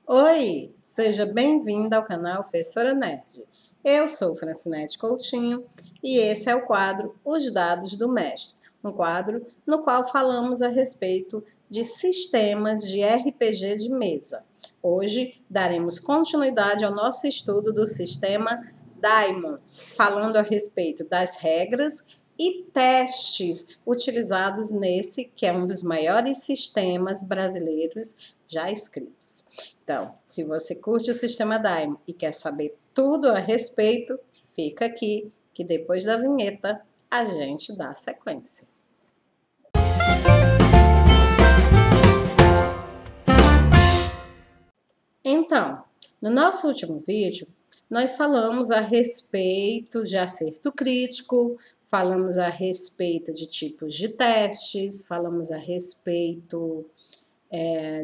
Oi, seja bem-vinda ao canal Professora Nerd. Eu sou Francinete Coutinho e esse é o quadro Os Dados do Mestre, um quadro no qual falamos a respeito de sistemas de RPG de mesa. Hoje daremos continuidade ao nosso estudo do sistema Daimon, falando a respeito das regras e testes utilizados nesse, que é um dos maiores sistemas brasileiros já escritos. Então, se você curte o sistema Daimon e quer saber tudo a respeito, fica aqui, que depois da vinheta a gente dá sequência. Então, no nosso último vídeo, nós falamos a respeito de acerto crítico, falamos a respeito de tipos de testes, falamos a respeito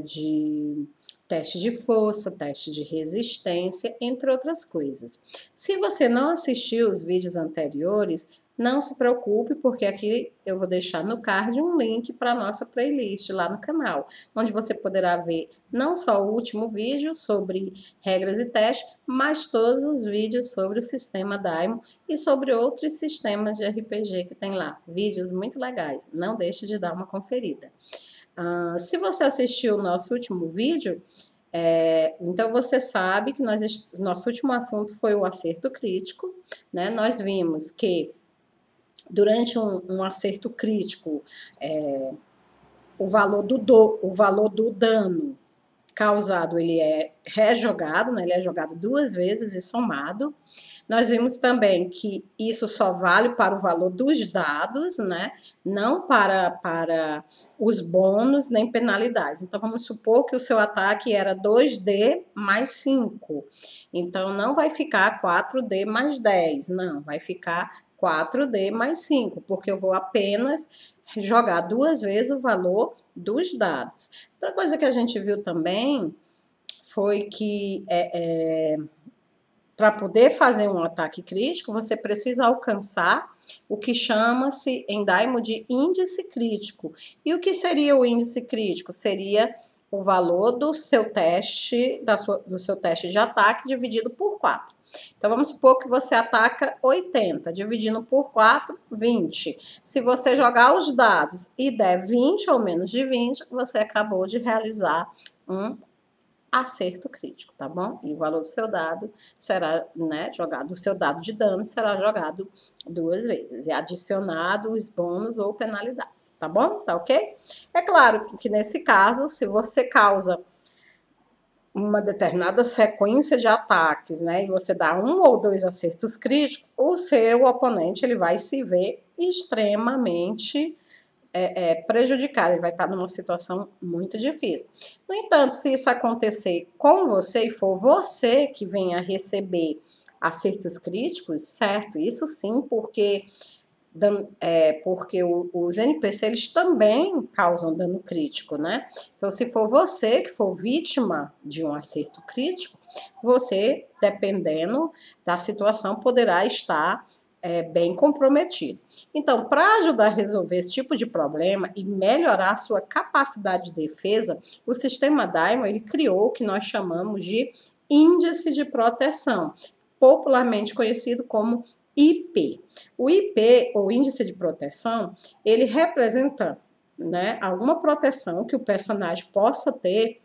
de teste de força, teste de resistência, entre outras coisas. Se você não assistiu os vídeos anteriores, não se preocupe, porque aqui eu vou deixar no card um link para a nossa playlist lá no canal, onde você poderá ver não só o último vídeo sobre regras e testes, mas todos os vídeos sobre o sistema Daimon e sobre outros sistemas de RPG que tem lá. Vídeos muito legais, não deixe de dar uma conferida. Se você assistiu o nosso último vídeo, então você sabe que nosso último assunto foi o acerto crítico, né? Nós vimos que durante um acerto crítico, o valor do dano causado ele é rejogado, né? Ele é jogado 2 vezes e somado. Nós vimos também que isso só vale para o valor dos dados, né? Não para os bônus nem penalidades. Então, vamos supor que o seu ataque era 2D mais 5. Então, não vai ficar 4D mais 10, não. Vai ficar 4D mais 5, porque eu vou apenas jogar 2 vezes o valor dos dados. Outra coisa que a gente viu também foi que para poder fazer um ataque crítico, você precisa alcançar o que chama-se em Daimon de índice crítico. E o que seria o índice crítico? Seria o valor do seu teste, do seu teste de ataque dividido por 4. Então, vamos supor que você ataca 80, dividindo por 4, 20. Se você jogar os dados e der 20 ou menos de 20, você acabou de realizar um acerto crítico, tá bom? E o valor do seu dado será, né, jogado, o seu dado de dano será jogado 2 vezes e adicionado os bônus ou penalidades, tá bom? Tá ok? É claro que nesse caso, se você causa uma determinada sequência de ataques, né, e você dá 1 ou 2 acertos críticos, o seu oponente ele vai se ver extremamente prejudicado, ele vai estar numa situação muito difícil. No entanto, se isso acontecer com você e for você que venha receber acertos críticos, certo? Isso sim, porque os NPC eles também causam dano crítico, né? Então, se for você que for vítima de um acerto crítico, você, dependendo da situação, poderá estar bem comprometido. Então, para ajudar a resolver esse tipo de problema e melhorar a sua capacidade de defesa, o sistema Daimon ele criou o que nós chamamos de índice de proteção, popularmente conhecido como IP. O IP, ou índice de proteção, ele representa, né, alguma proteção que o personagem possa ter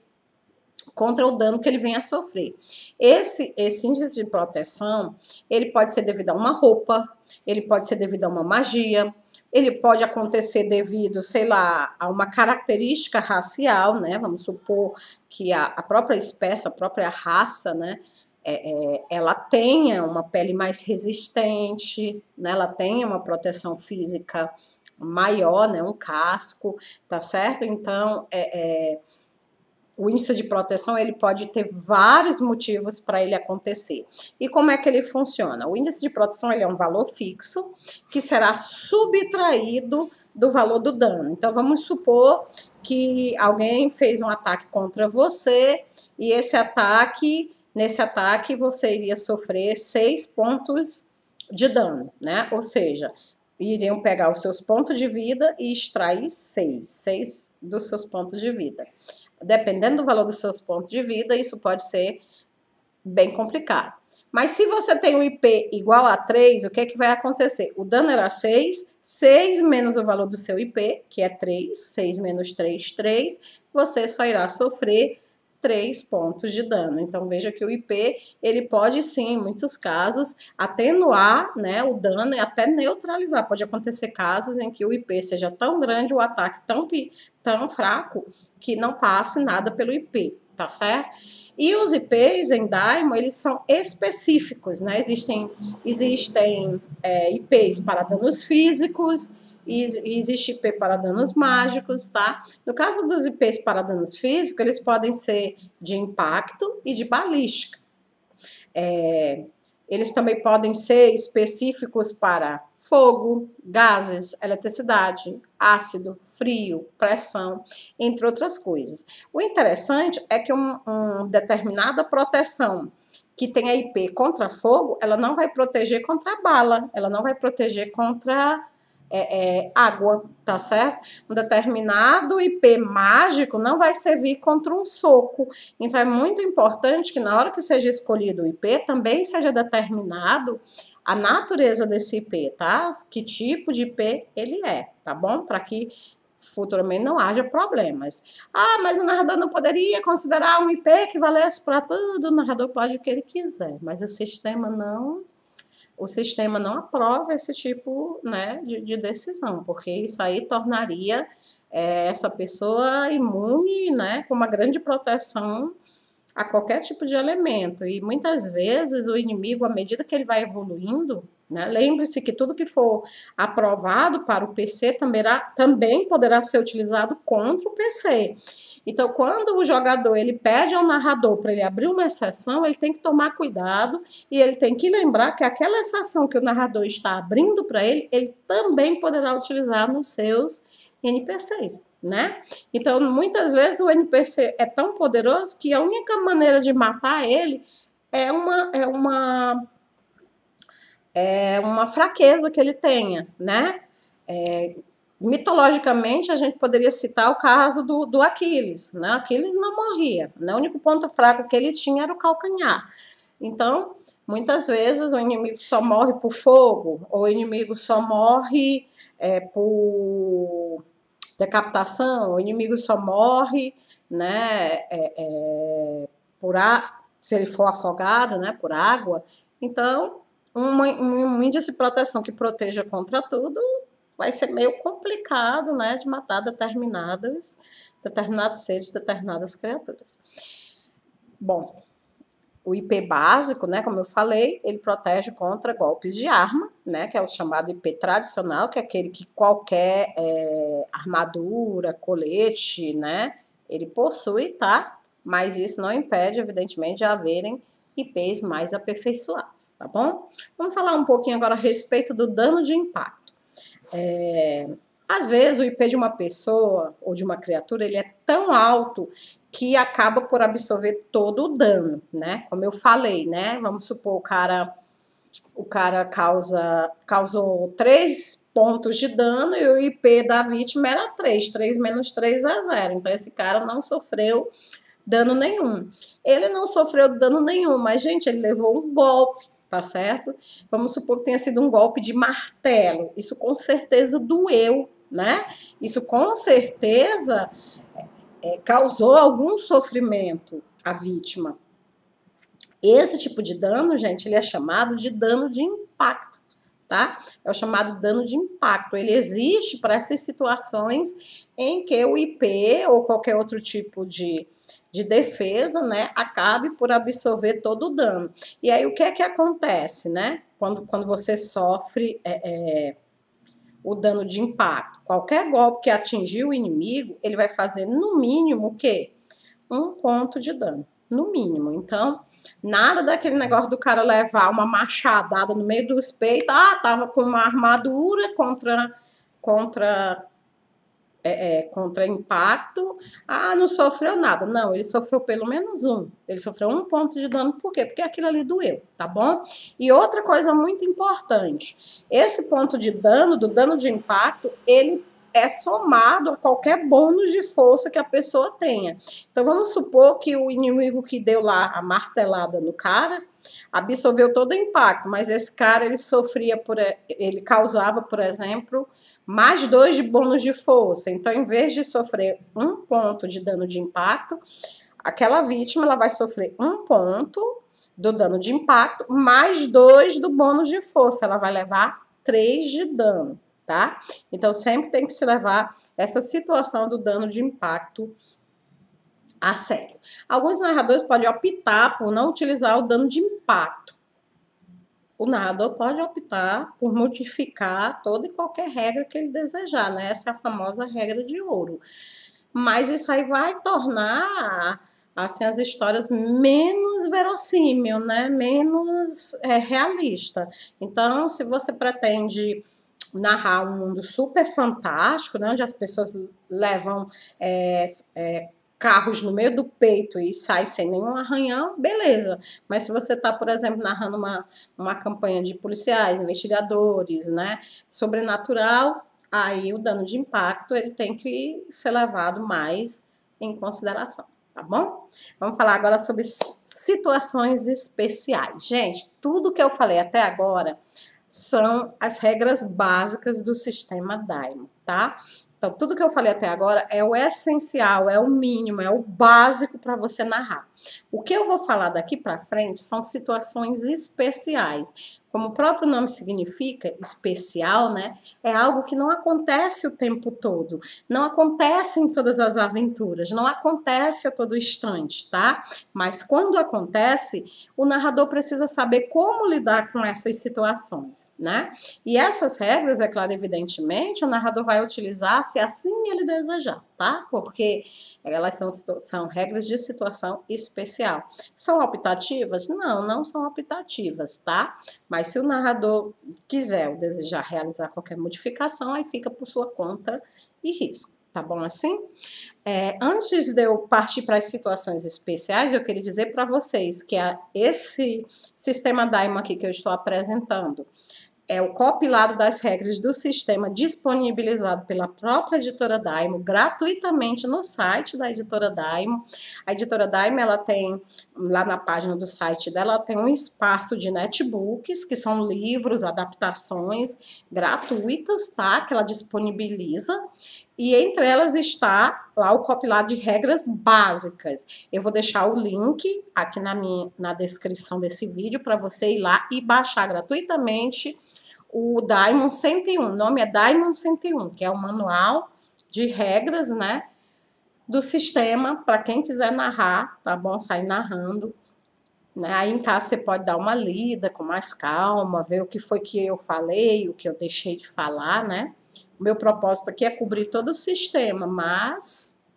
contra o dano que ele venha a sofrer. Esse índice de proteção, ele pode ser devido a uma roupa, ele pode ser devido a uma magia, ele pode acontecer devido, sei lá, a uma característica racial, né? Vamos supor que a própria espécie, a própria raça, né? Ela tenha uma pele mais resistente, né? Ela tenha uma proteção física maior, né? Um casco, tá certo? Então, o índice de proteção ele pode ter vários motivos para ele acontecer. E como é que ele funciona? O índice de proteção ele é um valor fixo que será subtraído do valor do dano. Então, vamos supor que alguém fez um ataque contra você e nesse ataque você iria sofrer 6 pontos de dano, né? Ou seja, iriam pegar os seus pontos de vida e extrair 6 dos seus pontos de vida. dependendo do valor dos seus pontos de vida, isso pode ser bem complicado. Mas se você tem um IP igual a 3, o que é que vai acontecer? O dano era 6, 6 menos o valor do seu IP, que é 3, 6 menos 3, 3, você só irá sofrer 3 pontos de dano. Então, veja que o IP, ele pode sim, em muitos casos, atenuar, né, o dano e até neutralizar. Pode acontecer casos em que o IP seja tão grande, o ataque tão fraco, que não passe nada pelo IP, tá certo? E os IPs em Daimon, eles são específicos, né? Existem IPs para danos físicos, e existe IP para danos mágicos, tá? No caso dos IPs para danos físicos, eles podem ser de impacto e de balística. Eles também podem ser específicos para fogo, gases, eletricidade, ácido, frio, pressão, entre outras coisas. O interessante é que uma determinada proteção que tem a IP contra fogo, ela não vai proteger contra bala, ela não vai proteger contra água, tá certo? Um determinado IP mágico não vai servir contra um soco. Então, é muito importante que na hora que seja escolhido o IP, também seja determinado a natureza desse IP, tá? Que tipo de IP ele é, tá bom? Para que futuramente não haja problemas. Ah, mas o narrador não poderia considerar um IP que valesse para tudo. O narrador pode o que ele quiser, mas o sistema não aprova esse tipo, né, de decisão, porque isso aí tornaria essa pessoa imune, né, com uma grande proteção a qualquer tipo de elemento. E muitas vezes o inimigo, à medida que ele vai evoluindo, né, lembre-se que tudo que for aprovado para o PC também poderá ser utilizado contra o PC. Então, quando o jogador ele pede ao narrador para ele abrir uma exceção, ele tem que tomar cuidado e ele tem que lembrar que aquela exceção que o narrador está abrindo para ele, ele também poderá utilizar nos seus NPCs, né? Então, muitas vezes o NPC é tão poderoso que a única maneira de matar ele é uma fraqueza que ele tenha, né? Mitologicamente, a gente poderia citar o caso do Aquiles, né? Aquiles não morria, né? O único ponto fraco que ele tinha era o calcanhar. Então, muitas vezes o inimigo só morre por fogo, ou o inimigo só morre por decapitação, o inimigo só morre, né, se ele for afogado, né, por água. Então, um índice de proteção que proteja contra tudo vai ser meio complicado, né, de matar determinados seres, determinadas criaturas. Bom, o IP básico, né, como eu falei, ele protege contra golpes de arma, né, que é o chamado IP tradicional, que é aquele que qualquer armadura, colete, né, ele possui, tá? Mas isso não impede, evidentemente, de haverem IPs mais aperfeiçoados, tá bom? Vamos falar um pouquinho agora a respeito do dano de impacto. Às vezes o IP de uma pessoa ou de uma criatura, ele é tão alto que acaba por absorver todo o dano, né? Como eu falei, né? Vamos supor, o cara causou 3 pontos de dano e o IP da vítima era 3 menos 3 é 0. Então, esse cara não sofreu dano nenhum. Ele não sofreu dano nenhum, mas, gente, ele levou um golpe, tá certo? Vamos supor que tenha sido um golpe de martelo. Isso com certeza doeu, né? Isso com certeza causou algum sofrimento à vítima. Esse tipo de dano, gente, ele é chamado de dano de impacto, tá? É o chamado dano de impacto. Ele existe para essas situações em que o IP ou qualquer outro tipo de defesa, né, acabe por absorver todo o dano. E aí, o que é que acontece, né? Quando você sofre o dano de impacto. Qualquer golpe que atingir o inimigo, ele vai fazer no mínimo o quê? 1 ponto de dano, no mínimo. Então, nada daquele negócio do cara levar uma machadada no meio dos peitos, tava com uma armadura contra impacto, não sofreu nada. Não, ele sofreu pelo menos 1. Ele sofreu 1 ponto de dano, por quê? Porque aquilo ali doeu, tá bom? E outra coisa muito importante, esse ponto de dano, do dano de impacto, ele é somado a qualquer bônus de força que a pessoa tenha. Então, vamos supor que o inimigo que deu lá a martelada no cara absorveu todo o impacto, mas esse cara ele causava, por exemplo, mais 2 de bônus de força. Então, em vez de sofrer 1 ponto de dano de impacto, aquela vítima ela vai sofrer 1 ponto do dano de impacto mais 2 do bônus de força. Ela vai levar 3 de dano, tá? Então, sempre tem que se levar essa situação do dano de impacto a sério. Alguns narradores podem optar por não utilizar o dano de impacto. O narrador pode optar por modificar toda e qualquer regra que ele desejar, né? Essa é a famosa regra de ouro. Mas isso aí vai tornar assim, as histórias menos verossímil, né? Menos realista. Então, se você pretende narrar um mundo super fantástico, né, onde as pessoas levam carros no meio do peito e saem sem nenhum arranhão, beleza. Mas se você está, por exemplo, narrando uma campanha de policiais, investigadores, né, sobrenatural, aí o dano de impacto ele tem que ser levado mais em consideração, tá bom? Vamos falar agora sobre situações especiais. Gente, tudo que eu falei até agora são as regras básicas do sistema Daimon, tá? Então, tudo que eu falei até agora é o essencial, é o mínimo, é o básico para você narrar. O que eu vou falar daqui para frente são situações especiais. Como o próprio nome significa, especial, né? É algo que não acontece o tempo todo. Não acontece em todas as aventuras, não acontece a todo instante, tá? Mas quando acontece, o narrador precisa saber como lidar com essas situações, né? E essas regras, é claro, evidentemente, o narrador vai utilizar se assim ele desejar, tá? Porque elas são regras de situação especial. São optativas? Não, não são optativas, tá? Mas se o narrador quiser ou desejar realizar qualquer modificação, aí fica por sua conta e risco, tá bom assim? Antes de eu partir para as situações especiais, eu queria dizer para vocês que esse sistema Daimon aqui que eu estou apresentando é o compilado das regras do sistema disponibilizado pela própria editora Daimon gratuitamente no site da editora Daimon. A editora Daimon, ela tem, lá na página do site dela, ela tem um espaço de netbooks, que são livros, adaptações gratuitas, tá? Que ela disponibiliza. E entre elas está lá o compilado de regras básicas. Eu vou deixar o link aqui na descrição desse vídeo para você ir lá e baixar gratuitamente o Daimon 101. O nome é Daimon 101, que é o manual de regras, né, do sistema para quem quiser narrar, tá bom? Sair narrando. Né? Aí em casa você pode dar uma lida com mais calma, ver o que foi que eu falei, o que eu deixei de falar, né? O meu propósito aqui é cobrir todo o sistema, mas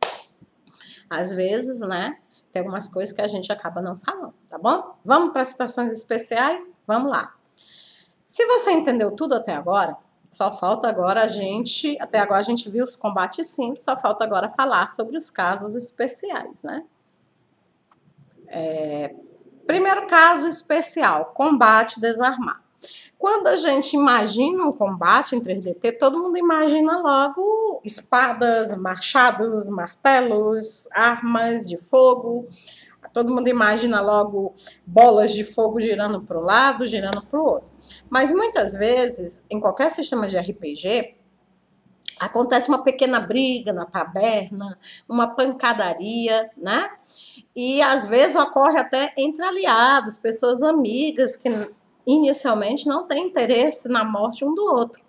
às vezes, né, tem algumas coisas que a gente acaba não falando, tá bom? Vamos para as situações especiais? Vamos lá. Se você entendeu tudo até agora, só falta agora até agora a gente viu os combates simples, só falta agora falar sobre os casos especiais, né? Primeiro caso especial, combate desarmado. Quando a gente imagina um combate em 3DT, todo mundo imagina logo espadas, machados, martelos, armas de fogo. Todo mundo imagina logo bolas de fogo girando para um lado, girando para o outro. Mas muitas vezes, em qualquer sistema de RPG, acontece uma pequena briga na taberna, uma pancadaria, né? E às vezes ocorre até entre aliados, pessoas amigas que inicialmente não têm interesse na morte um do outro.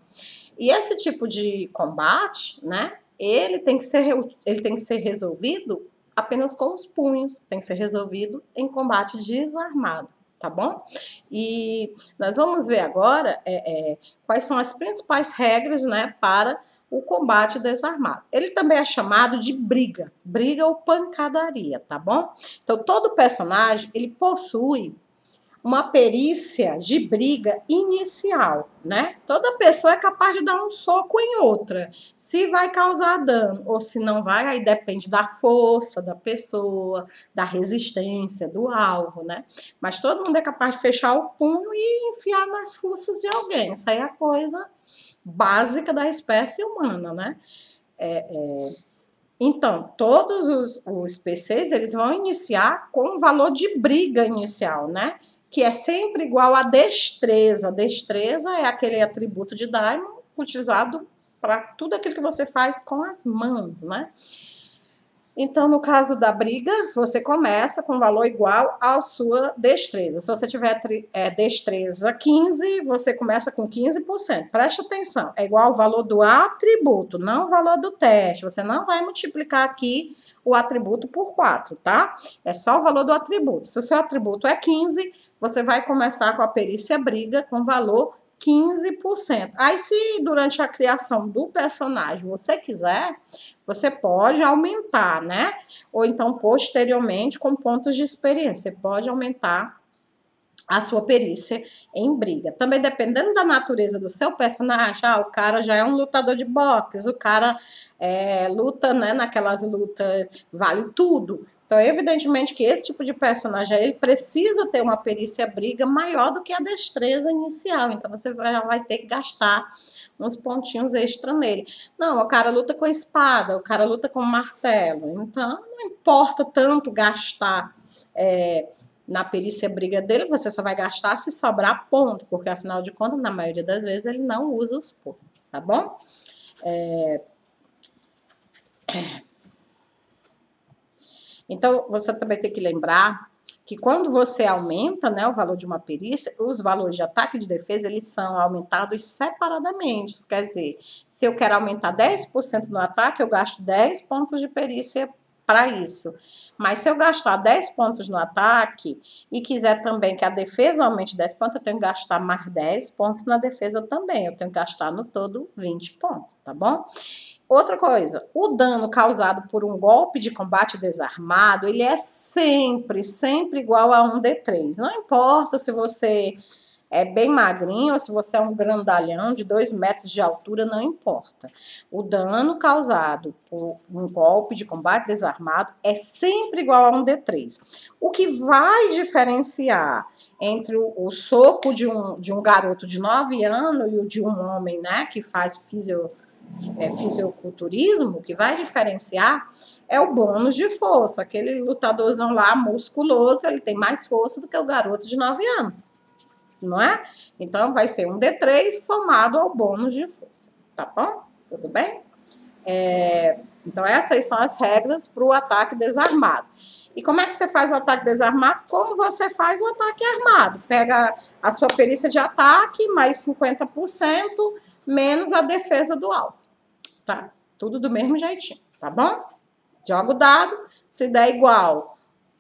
E esse tipo de combate, né? Ele tem que ser resolvido apenas com os punhos, tem que ser resolvido em combate desarmado, tá bom? E nós vamos ver agora quais são as principais regras, né, para o combate desarmado. Ele também é chamado de briga ou pancadaria, tá bom? Então, todo personagem, ele possui uma perícia de briga inicial, né? Toda pessoa é capaz de dar um soco em outra. Se vai causar dano ou se não vai, aí depende da força da pessoa, da resistência do alvo, né? Mas todo mundo é capaz de fechar o punho e enfiar nas forças de alguém. Isso aí é coisa básica da espécie humana, né? Então, todos os PCs, eles vão iniciar com um valor de briga inicial, né? Que é sempre igual a destreza. Destreza é aquele atributo de Daimon utilizado para tudo aquilo que você faz com as mãos, né? Então, no caso da briga, você começa com um valor igual à sua destreza. Se você tiver destreza 15, você começa com 15%. Preste atenção, é igual ao valor do atributo, não o valor do teste. Você não vai multiplicar aqui o atributo por 4, tá? É só o valor do atributo. Se o seu atributo é 15, você vai começar com a perícia briga com valor 15%. Aí, se durante a criação do personagem você quiser, você pode aumentar, né? Ou então, posteriormente, com pontos de experiência, você pode aumentar a sua perícia em briga. Também dependendo da natureza do seu personagem, o cara já é um lutador de boxe, o cara luta, né, naquelas lutas vale tudo. Então, evidentemente que esse tipo de personagem ele precisa ter uma perícia briga maior do que a destreza inicial. Então, você vai ter que gastar uns pontinhos extra nele. Não, o cara luta com espada, o cara luta com martelo. Então, não importa tanto gastar na perícia briga dele, você só vai gastar se sobrar ponto, porque afinal de contas, na maioria das vezes, ele não usa os pontos, tá bom? Então, você também tem que lembrar que quando você aumenta, né, o valor de uma perícia, os valores de ataque e de defesa, eles são aumentados separadamente. Quer dizer, se eu quero aumentar 10% no ataque, eu gasto 10 pontos de perícia para isso. Mas se eu gastar 10 pontos no ataque e quiser também que a defesa aumente 10 pontos, eu tenho que gastar mais 10 pontos na defesa também. Eu tenho que gastar no todo 20 pontos, tá bom? Outra coisa, o dano causado por um golpe de combate desarmado, ele é sempre igual a 1d3. Não importa se você é bem magrinho ou se você é um grandalhão de 2 metros de altura, não importa. O dano causado por um golpe de combate desarmado é sempre igual a 1d3. O que vai diferenciar entre o soco de um garoto de 9 anos e o de um homem, né, que faz fisiculturismo, que vai diferenciar é o bônus de força. Aquele lutadorzão lá, musculoso, ele tem mais força do que o garoto de 9 anos, não é? Então, vai ser um D3 somado ao bônus de força, tá bom? Tudo bem? Então, essas são as regras para o ataque desarmado. E como é que você faz o ataque desarmado? Como você faz o ataque armado. Pega a sua perícia de ataque, mais 50%, menos a defesa do alvo, tá? Tudo do mesmo jeitinho, tá bom? Joga o dado, se der igual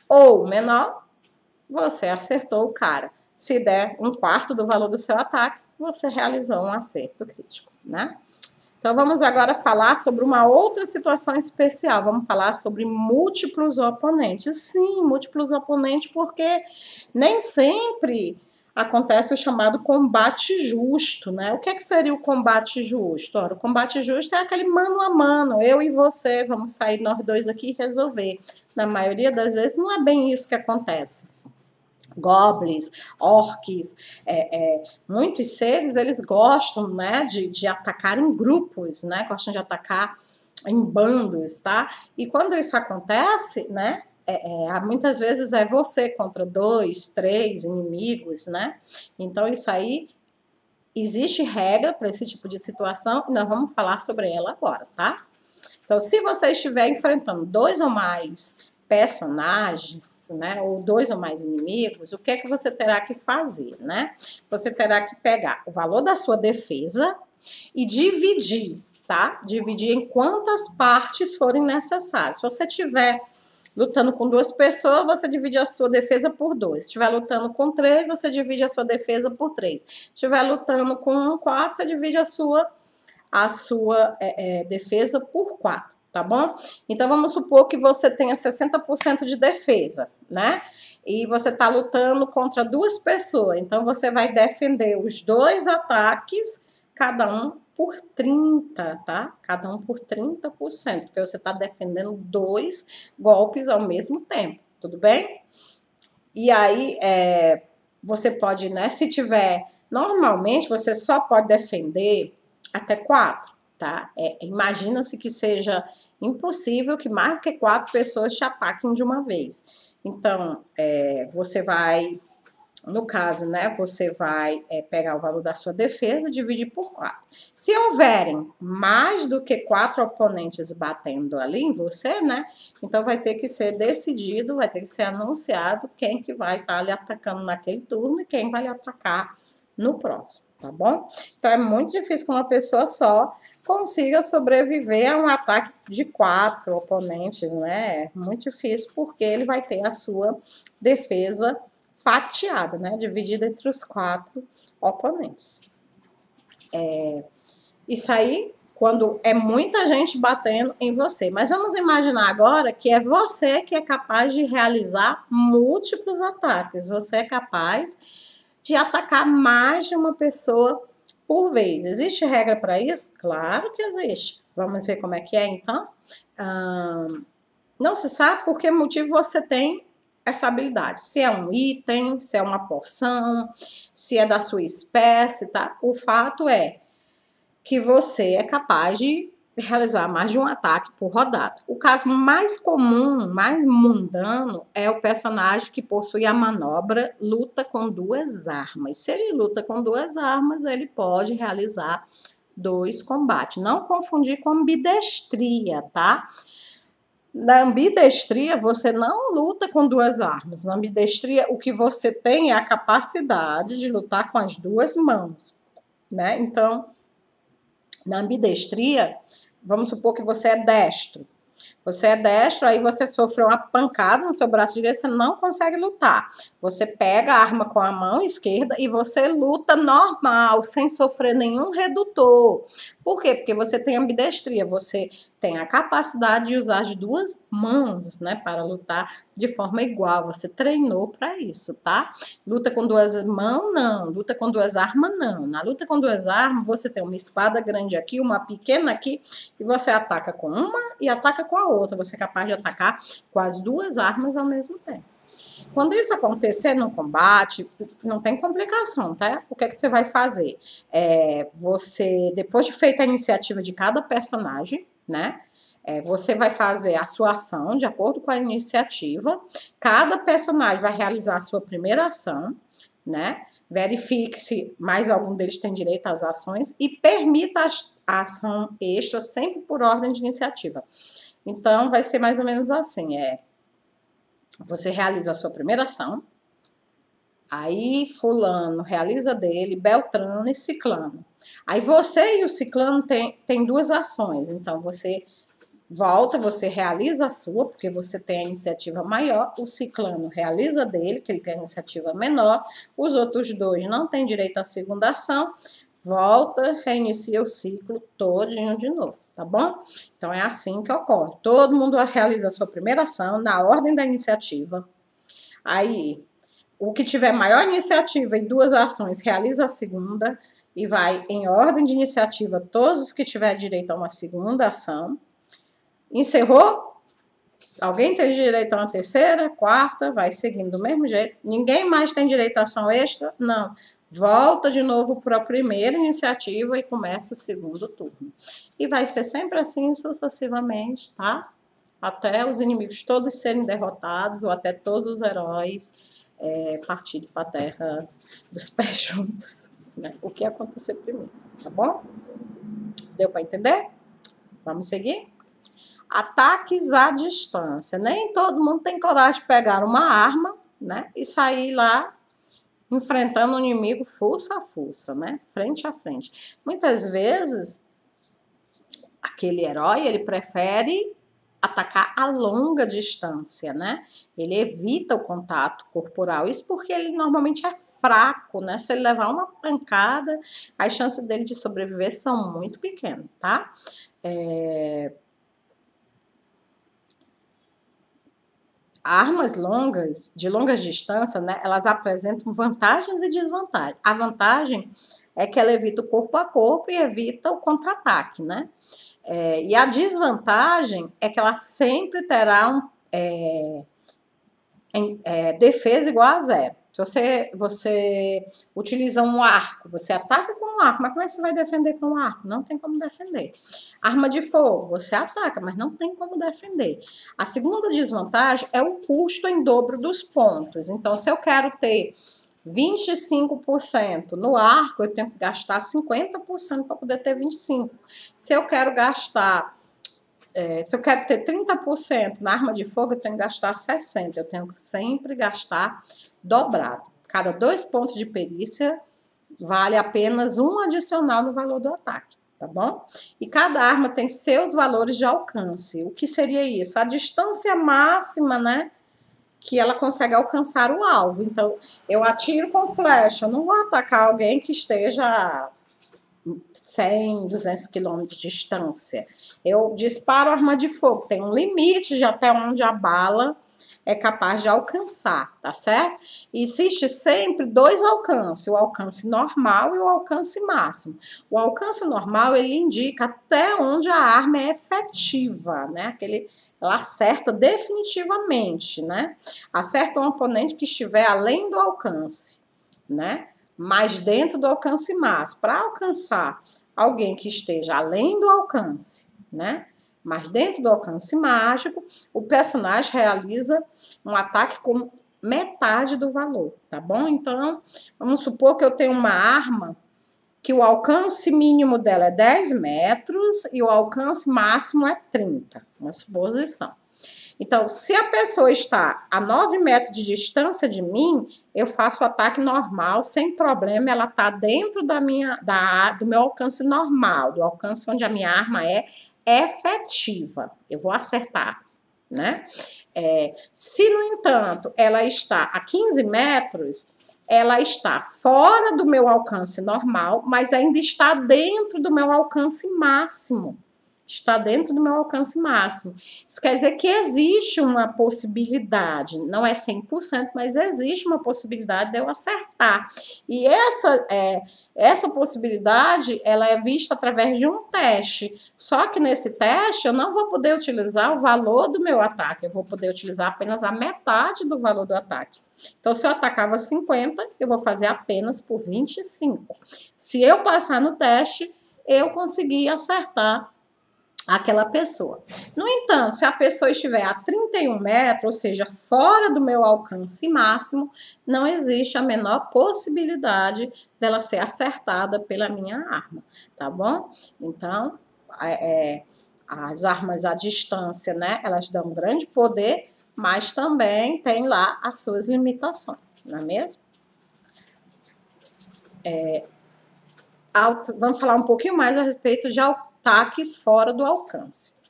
ou menor, você acertou o cara. Se der 1/4 do valor do seu ataque, você realizou um acerto crítico, né? Então, vamos agora falar sobre uma outra situação especial. Vamos falar sobre múltiplos oponentes. Sim, múltiplos oponentes, porque nem sempre acontece o chamado combate justo, né? O que seria o combate justo? Ora, o combate justo é aquele mano a mano, eu e você, vamos sair nós dois aqui e resolver. Na maioria das vezes, não é bem isso que acontece. Goblins, orcs, muitos seres, eles gostam, né, de atacar em grupos, né, gostam de atacar em bandos, tá? E quando isso acontece, né, muitas vezes é você contra 2, 3 inimigos, né? Então, isso aí, existe regra para esse tipo de situação e nós vamos falar sobre ela agora, tá? Então, se você estiver enfrentando 2 ou mais personagens, né, ou 2 ou mais inimigos, o que é que você terá que fazer, né? Você terá que pegar o valor da sua defesa e dividir, tá? Dividir em quantas partes forem necessárias. Se você estiver lutando com 2 pessoas, você divide a sua defesa por 2. Se estiver lutando com 3, você divide a sua defesa por 3. Se estiver lutando com 4, você divide a sua defesa por 4, tá bom? Então, vamos supor que você tenha 60% de defesa, né? E você tá lutando contra 2 pessoas. Então, você vai defender os 2 ataques, cada um por 30, tá? Cada um por 30%, porque você tá defendendo 2 golpes ao mesmo tempo, tudo bem? E aí, você pode, né, se tiver... Normalmente, você só pode defender até 4, tá? Imagina-se que seja impossível que mais do que 4 pessoas te ataquem de uma vez. Então, você vai, no caso, né, você vai pegar o valor da sua defesa e dividir por 4. Se houverem mais do que 4 oponentes batendo ali em você, né, então vai ter que ser decidido, vai ter que ser anunciado quem que vai estar lhe atacando naquele turno e quem vai lhe atacar no próximo, tá bom? Então é muito difícil que uma pessoa só consiga sobreviver a um ataque de 4 oponentes, né? É muito difícil porque ele vai ter a sua defesa fatiada, né? Dividida entre os 4 oponentes. Isso aí quando é muita gente batendo em você. Mas vamos imaginar agora que é você que é capaz de realizar múltiplos ataques. Você é capaz de atacar mais de uma pessoa por vez. Existe regra para isso? Claro que existe. Vamos ver como é que é, então? Não se sabe por que motivo você tem essa habilidade. Se é um item, se é uma porção, se é da sua espécie, tá? O fato é que você é capaz de realizar mais de um ataque por rodada. O caso mais comum, mais mundano, é o personagem que possui a manobra luta com 2 armas. Se ele luta com 2 armas, ele pode realizar 2 combates. Não confundir com ambidestria, tá? Na ambidestria, você não luta com 2 armas. Na ambidestria, o que você tem é a capacidade de lutar com as 2 mãos, né? Então, na ambidestria, vamos supor que você é destro. Você é destro, aí você sofreu uma pancada no seu braço direito, você não consegue lutar. Você pega a arma com a mão esquerda e você luta normal, sem sofrer nenhum redutor. Por quê? Porque você tem ambidestria, você tem a capacidade de usar as 2 mãos, né, para lutar de forma igual. Você treinou para isso, tá? Luta com 2 mãos, não. Luta com 2 armas, não. Na luta com 2 armas, você tem uma espada grande aqui, uma pequena aqui, e você ataca com uma e ataca com a outra. Você é capaz de atacar com as 2 armas ao mesmo tempo. Quando isso acontecer no combate, não tem complicação, tá? O que é que você vai fazer? Você, depois de feita a iniciativa de cada personagem, né? Você vai fazer a sua ação de acordo com a iniciativa. Cada personagem vai realizar a sua primeira ação, né? Verifique se mais algum deles tem direito às ações e permita a ação extra sempre por ordem de iniciativa. Então, vai ser mais ou menos assim, você realiza a sua primeira ação, aí fulano realiza dele, Beltrano e Ciclano. Aí você e o Ciclano tem 2 ações, então você volta, você realiza a sua, porque você tem a iniciativa maior, o Ciclano realiza dele, que ele tem a iniciativa menor, os outros 2 não têm direito à segunda ação, volta, reinicia o ciclo todinho de novo, tá bom? Então, é assim que ocorre. Todo mundo realiza a sua primeira ação na ordem da iniciativa. Aí, o que tiver maior iniciativa em 2 ações, realiza a segunda e vai em ordem de iniciativa todos os que tiver direito a uma segunda ação. Encerrou? Alguém tem direito a uma terceira, quarta, vai seguindo do mesmo jeito. Ninguém mais tem direito a ação extra? Não. Volta de novo para a primeira iniciativa e começa o segundo turno. E vai ser sempre assim sucessivamente, tá? Até os inimigos todos serem derrotados ou até todos os heróis partirem para a terra dos pés juntos, né? O que acontecer primeiro, tá bom? Deu para entender? Vamos seguir? Ataques à distância. Nem todo mundo tem coragem de pegar uma arma, né? E sair lá enfrentando o inimigo força a força, né? Frente a frente. Muitas vezes, aquele herói, ele prefere atacar a longa distância, né? Ele evita o contato corporal. Isso porque ele normalmente é fraco, né? Se ele levar uma pancada, as chances dele de sobreviver são muito pequenas, tá? Armas longas, de longas distâncias, né, elas apresentam vantagens e desvantagens. A vantagem é que ela evita o corpo a corpo e evita o contra-ataque, né? E a desvantagem é que ela sempre terá defesa igual a 0. Se você utiliza um arco, você ataca com um arco, mas como é que você vai defender com um arco? Não tem como defender. Arma de fogo, você ataca, mas não tem como defender. A segunda desvantagem é o custo em dobro dos pontos. Então, se eu quero ter 25% no arco, eu tenho que gastar 50% para poder ter 25%. Se eu quero gastar... se eu quero ter 30% na arma de fogo, eu tenho que gastar 60%. Eu tenho que sempre gastar dobrado. Cada 2 pontos de perícia vale apenas um adicional no valor do ataque, tá bom? E cada arma tem seus valores de alcance. O que seria isso? A distância máxima, né, que ela consegue alcançar o alvo. Então, eu atiro com flecha, eu não vou atacar alguém que esteja 100, 200 quilômetros de distância. Eu disparo arma de fogo, tem um limite de até onde a bala é capaz de alcançar, tá certo? E existe sempre 2 alcances, o alcance normal e o alcance máximo. O alcance normal, ele indica até onde a arma é efetiva, né? Ela acerta definitivamente, né? Acerta um oponente que estiver além do alcance, né? Mas dentro do alcance máximo. Para alcançar alguém que esteja além do alcance, né? Mas dentro do alcance mágico, o personagem realiza um ataque com metade do valor, tá bom? Então, vamos supor que eu tenho uma arma que o alcance mínimo dela é 10 metros e o alcance máximo é 30, uma suposição. Então, se a pessoa está a 9 metros de distância de mim, eu faço o ataque normal, sem problema, ela está dentro do meu alcance normal, do alcance onde a minha arma é efetiva. Eu vou acertar, né? Se, no entanto, ela está a 15 metros, ela está fora do meu alcance normal, mas ainda está dentro do meu alcance máximo. Está dentro do meu alcance máximo. Isso quer dizer que existe uma possibilidade, não é 100%, mas existe uma possibilidade de eu acertar. E essa possibilidade, ela é vista através de um teste. Só que nesse teste, eu não vou poder utilizar o valor do meu ataque, eu vou poder utilizar apenas a metade do valor do ataque. Então, se eu atacava 50, eu vou fazer apenas por 25. Se eu passar no teste, eu consegui acertar aquela pessoa. No entanto, se a pessoa estiver a 31 metros, ou seja, fora do meu alcance máximo, não existe a menor possibilidade dela ser acertada pela minha arma, tá bom? Então, as armas à distância, né, elas dão um grande poder, mas também tem lá as suas limitações, não é mesmo? Vamos falar um pouquinho mais a respeito de ataques fora do alcance.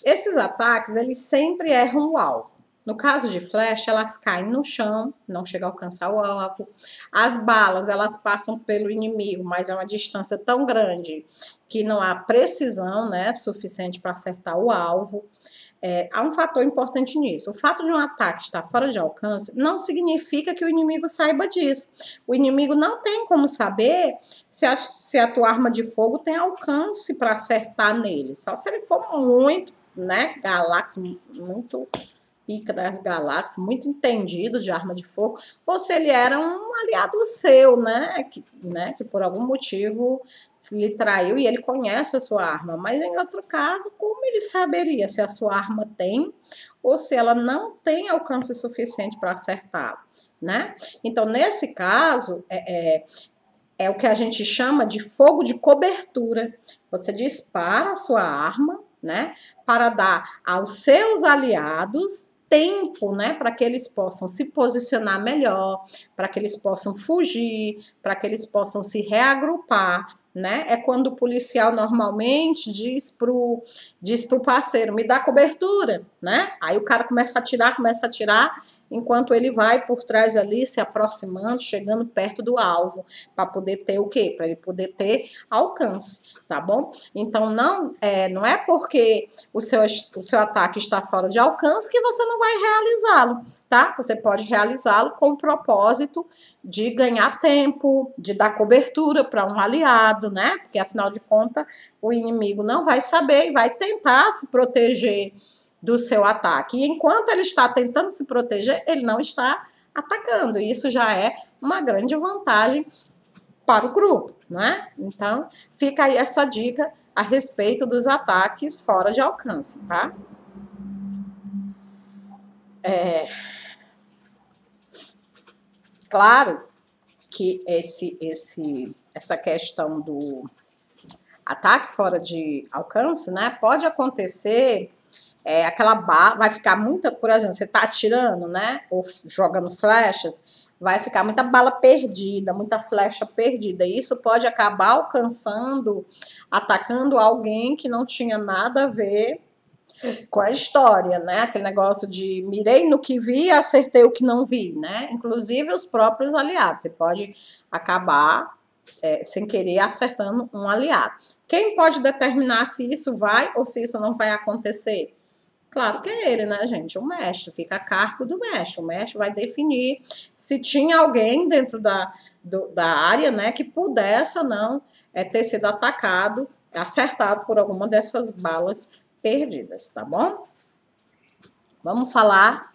Esses ataques, eles sempre erram o alvo. No caso de flecha, elas caem no chão, não chegam a alcançar o alvo. As balas, elas passam pelo inimigo, mas é uma distância tão grande que não há precisão, né, suficiente para acertar o alvo. Há um fator importante nisso. O fato de um ataque estar fora de alcance não significa que o inimigo saiba disso. O inimigo não tem como saber se a tua arma de fogo tem alcance para acertar nele. Só se ele for muito, né, galáxia, muito pica das galáxias, muito entendido de arma de fogo, ou se ele era um aliado seu, né, que por algum motivo lhe traiu e ele conhece a sua arma, mas em outro caso, como ele saberia se a sua arma tem ou se ela não tem alcance suficiente para acertá-lo, né? Então, nesse caso, é o que a gente chama de fogo de cobertura. Você dispara a sua arma, né, para dar aos seus aliados tempo, né, para que eles possam se posicionar melhor, para que eles possam fugir, para que eles possam se reagrupar, né? É quando o policial normalmente diz pro parceiro, me dá cobertura, né? Aí o cara começa a atirar, enquanto ele vai por trás ali, se aproximando, chegando perto do alvo, para poder ter o quê? Para ele poder ter alcance, tá bom? Então, não é porque o seu ataque está fora de alcance que você não vai realizá-lo, tá? Você pode realizá-lo com o propósito de ganhar tempo, de dar cobertura para um aliado, né? Porque, afinal de contas, o inimigo não vai saber e vai tentar se proteger do seu ataque. E enquanto ele está tentando se proteger, ele não está atacando. E isso já é uma grande vantagem para o grupo, né? Então, fica aí essa dica a respeito dos ataques fora de alcance, tá? Claro que essa questão do ataque fora de alcance, né? Pode acontecer, aquela bala, vai ficar muita, por exemplo, você tá atirando, né? Ou jogando flechas, vai ficar muita bala perdida, muita flecha perdida. E isso pode acabar alcançando, atacando alguém que não tinha nada a ver com a história, né? Aquele negócio de mirei no que vi, acertei o que não vi, né? Inclusive os próprios aliados. Você pode acabar sem querer acertando um aliado. Quem pode determinar se isso vai ou se isso não vai acontecer? Claro que é ele, né, gente? O mestre, fica a cargo do mestre. O mestre vai definir se tinha alguém dentro da área, né, que pudesse ou não ter sido atacado, acertado por alguma dessas balas perdidas, tá bom? Vamos falar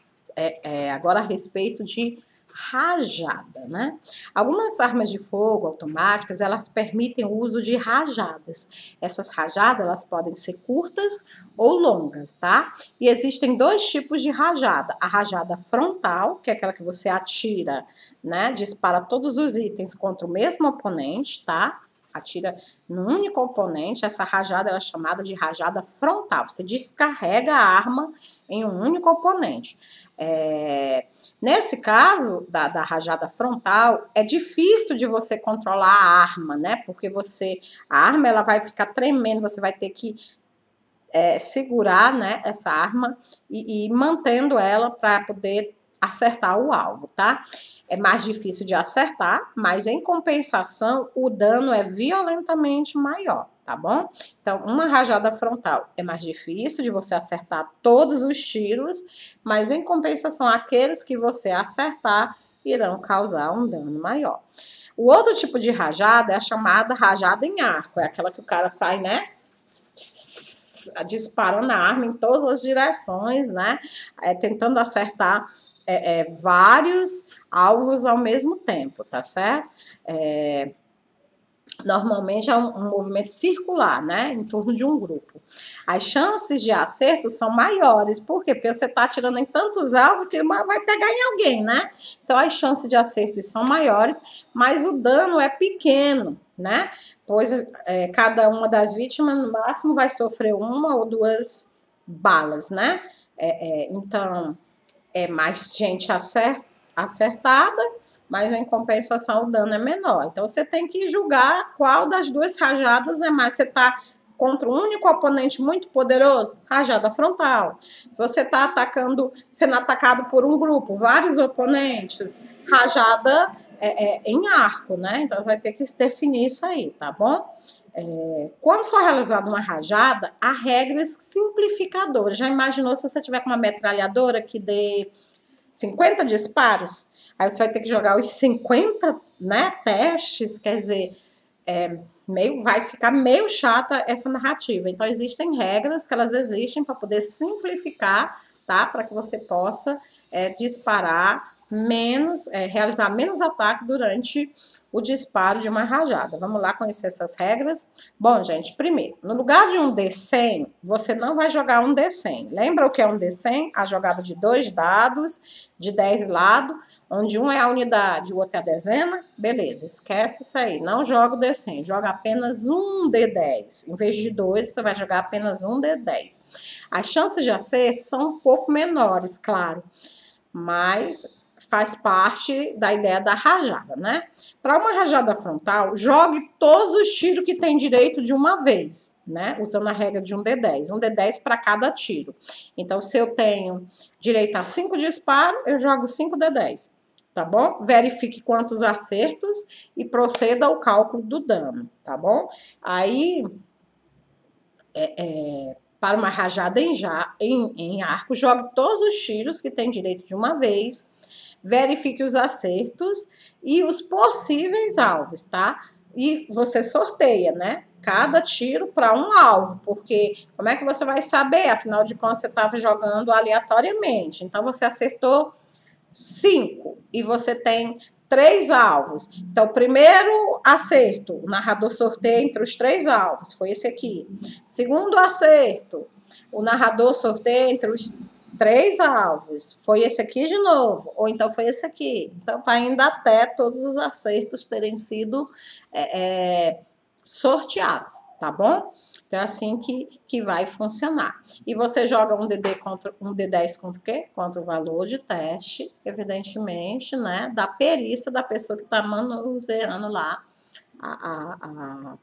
agora a respeito de rajada, né? Algumas armas de fogo automáticas, elas permitem o uso de rajadas. Essas rajadas, elas podem ser curtas ou longas, tá? E existem dois tipos de rajada. A rajada frontal, que é aquela que você atira, né? Dispara todos os itens contra o mesmo oponente, tá? Atira num único oponente. Essa rajada ela é chamada de rajada frontal. Você descarrega a arma em um único oponente. Nesse caso da rajada frontal, é difícil de você controlar a arma, né? Porque a arma ela vai ficar tremendo, você vai ter que segurar, né, essa arma e mantendo ela para poder acertar o alvo, tá? É mais difícil de acertar, mas em compensação o dano é violentamente maior, tá bom? Então, uma rajada frontal é mais difícil de você acertar todos os tiros, mas em compensação, aqueles que você acertar irão causar um dano maior. O outro tipo de rajada é a chamada rajada em arco, é aquela que o cara sai, né, disparando a arma em todas as direções, né, tentando acertar vários alvos ao mesmo tempo, tá certo? Normalmente é um movimento circular, né, em torno de um grupo. As chances de acerto são maiores, por quê? Porque você está atirando em tantos alvos que vai pegar em alguém, né? Então as chances de acerto são maiores, mas o dano é pequeno, né? Pois cada uma das vítimas, no máximo, vai sofrer uma ou duas balas, né? Então, é mais gente acertada, mas em compensação o dano é menor. Então você tem que julgar qual das duas rajadas é mais. Você está contra um único oponente muito poderoso, rajada frontal. Se você está sendo atacado por um grupo, vários oponentes, rajada em arco, né? Então vai ter que se definir isso aí, tá bom? Quando for realizada uma rajada, há regras simplificadoras. Já imaginou se você tiver com uma metralhadora que dê 50 disparos? Aí você vai ter que jogar os 50, né, testes, quer dizer, vai ficar meio chata essa narrativa. Então, existem regras que elas existem para poder simplificar, tá? Para que você possa disparar menos, realizar menos ataque durante o disparo de uma rajada. Vamos lá conhecer essas regras? Bom, gente, primeiro, no lugar de um D100, você não vai jogar um D100. Lembra o que é um D100? A jogada de 2 dados, de 10 lados, onde um é a unidade e o outro é a dezena, beleza, esquece isso aí, não joga o D100, joga apenas um D10, em vez de 2, você vai jogar apenas um D10. As chances de acerto são um pouco menores, claro, mas faz parte da ideia da rajada, né? Para uma rajada frontal, jogue todos os tiros que tem direito de uma vez, né? Usando a regra de um D10. Um D10 para cada tiro. Então, se eu tenho direito a 5 disparos, eu jogo 5 D10, tá bom? Verifique quantos acertos e proceda ao cálculo do dano, tá bom? Aí, para uma rajada em arco, jogue todos os tiros que tem direito de uma vez, verifique os acertos e os possíveis alvos, tá? E você sorteia, né? Cada tiro para um alvo, porque como é que você vai saber? Afinal de contas, você estava jogando aleatoriamente. Então, você acertou 5 e você tem 3 alvos. Então, o primeiro acerto, o narrador sorteia entre os 3 alvos, foi esse aqui. Segundo acerto, o narrador sorteia entre os 3 alvos, foi esse aqui de novo, ou então foi esse aqui. Então, vai indo até todos os acertos terem sido sorteados, tá bom? Então, é assim que vai funcionar. E você joga um D10 contra o quê? Contra o valor de teste, evidentemente, né? Da perícia da pessoa que tá manuseando lá a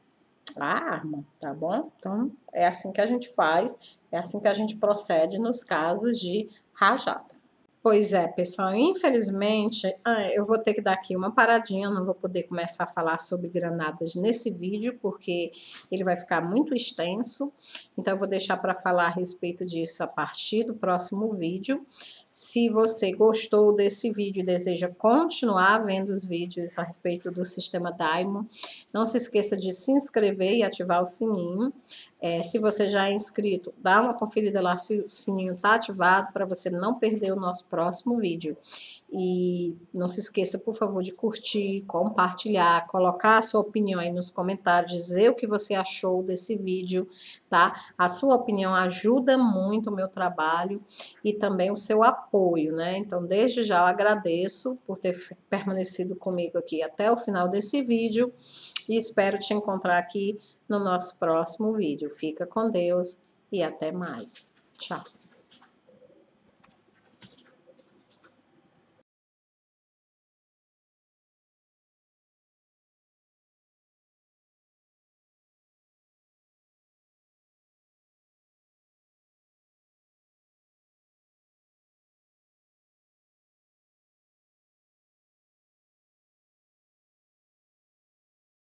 arma, tá bom? Então, é assim que a gente faz, é assim que a gente procede nos casos de rajada. Pois é, pessoal, infelizmente, eu vou ter que dar aqui uma paradinha, eu não vou poder começar a falar sobre granadas nesse vídeo, porque ele vai ficar muito extenso, então eu vou deixar para falar a respeito disso a partir do próximo vídeo. Se você gostou desse vídeo e deseja continuar vendo os vídeos a respeito do sistema Daimon, não se esqueça de se inscrever e ativar o sininho. Se você já é inscrito, dá uma conferida lá se o sininho está ativado para você não perder o nosso próximo vídeo. E não se esqueça, por favor, de curtir, compartilhar, colocar a sua opinião aí nos comentários, dizer o que você achou desse vídeo, tá? A sua opinião ajuda muito o meu trabalho e também o seu apoio, né? Então, desde já eu agradeço por ter permanecido comigo aqui até o final desse vídeo e espero te encontrar aqui no nosso próximo vídeo. Fica com Deus e até mais. Tchau.